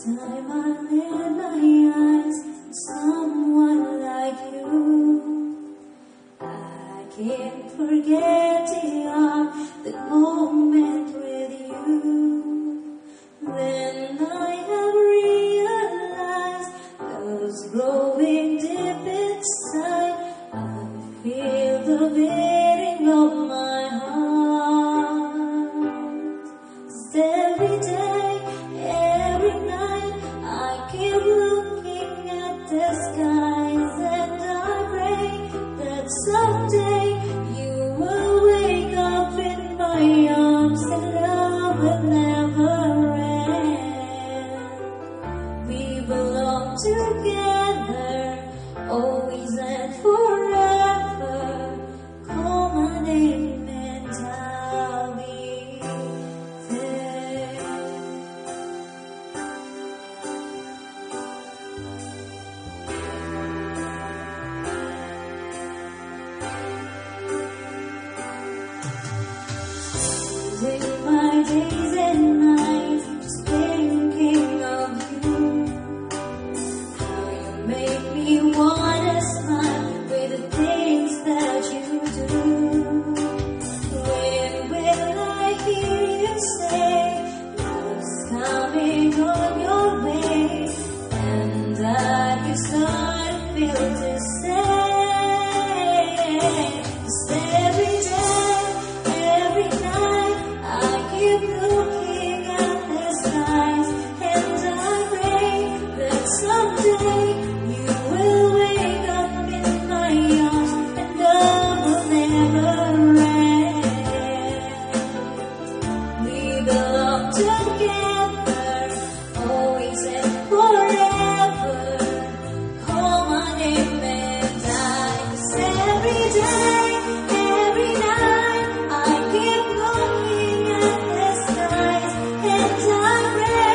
time I let my eyes on someone like you, I can't forget the moment with you. Then I have realized love's growing deep inside. I feel the beating of my heart. 'Cause every day, every night, I keep looking at the skies, and I pray that someday you will wake up in my arms and love will never end. We belong together, always and forever. Call my name and I'll be there. Spending my days and nights just thinking of you. How you make me wanna smile with the things that you do. When will I hear you say love's coming on your way? And I can start to feel the same. 'Cause every day, every night, I keep looking at the skies, and I pray that someday you will wake up in my arms and love will never end. We belong together, always and forever. Call my name and I. 'Cause every day, every night, I keep looking at the skies, and I pray